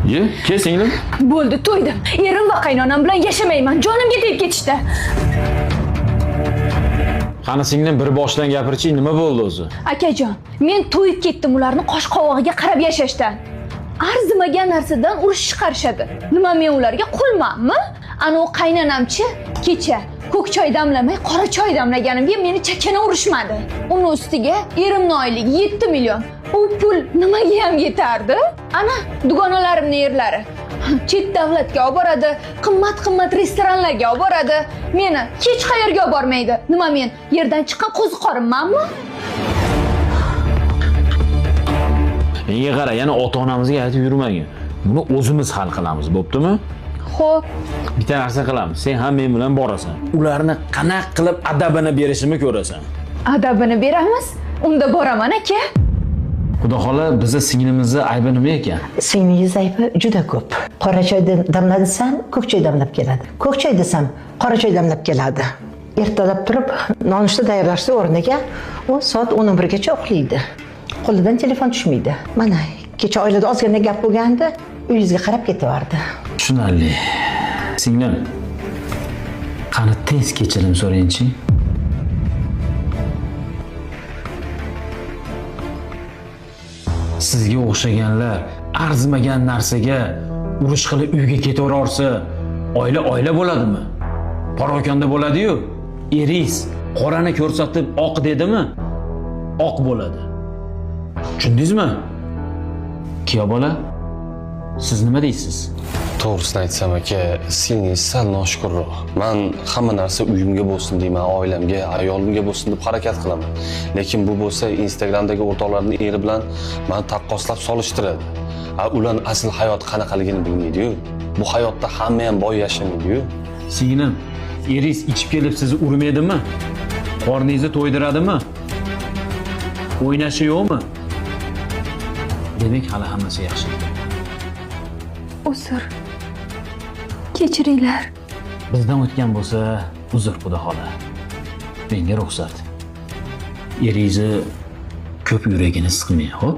Ye, kel singlim. Bo'ldi, to'ydim. Erim va qaynonam bilan yashamayman. Jonimga tegib ketishdi. Qani singlim bir boshdan gapirchi, nima bo'ldi o'zi? Akajon, men to'yib ketdim ularni qosh qovog'iga qarab yashashdan. Arzimagan narsadan urush chiqarishadi. Nima men ularga qulmanmi? Ana u qaynonamchi kecha ko'k choy damlamay qora choy damlaganimga meni chakana urishmadi. Uni ustiga erimning oyligi 7 million. U pul nimaga ham yetardi? Ana dugonalarimning erlari chet davlatga olib boradi, qimmat restoranlarga olib boradi. Meni hech qayerga olib bormaydi. Nima men yerdan chiqqan qo'ziqorinmanmi? Menga qara, yana ota-onamizga aytib yurmagin. Buni o'zimiz hal qilamiz, bo'ptimi? Xo'p, Bitta narsa qilamiz. Sen ham men bilan borasan. Ularni qanaq qilib adabini berishimni ko'rasan. adabini beramiz. Unda boraman aka. Xudo xola, bizni singlimizni aybi nima ekan? Singlingiz aybi juda ko'p. Qora choy damla desam, ko'k choy damlab keladi. Ko'k choy desam, qora choy damlab keladi. Ertalab turib, nonushta tayyorlashni o'rniga u soat 11 gacha uxlaydi. Qo'lidan telefon tushmaydi. Mana, kecha oilada ozgina gap bo'lganda, uyingizga qarab ketaverdi. Tushunarli. Singlim, qani tez kechirim so'rayinchi. Sizga o'xshaganlar arzimagan narsaga urush qilib uyga ketaversa, oila bo'ladimi? Parokanda bo'ladi-yu. Eris qorani ko'rsatib oq dedimi? Oq bo'ladi. Tushundingizmi? Kiyo bola, siz nima deysiz? To'g'risini aytsam aka, singlingiz sal noshukurroq. Men hamma narsa uyimga bo'lsin deyman, oilamga, ayolimga bo'lsin deb harakat qilaman. Lekin bu bo'lsa Instagramdagi o'rtoqlarining eri bilan meni taqqoslab solishtiradi. Ular asl hayot qanaqaligini bilmaydi-yu. Bu hayotda hamma ham boy yashamaydi-yu. Singlim, eris ichib kelib sizni urmaydimi? Qorningizni to'ydiradimi? O'ynashi yo'qmi? Demak, hali hammasi yaxshi. Uzr. Kechiringlar. Bizdan o'tgan bo'lsa, uzr xudo xola. Menga ruxsat. Eringizni ko'p yuragini siqmang, xo'p?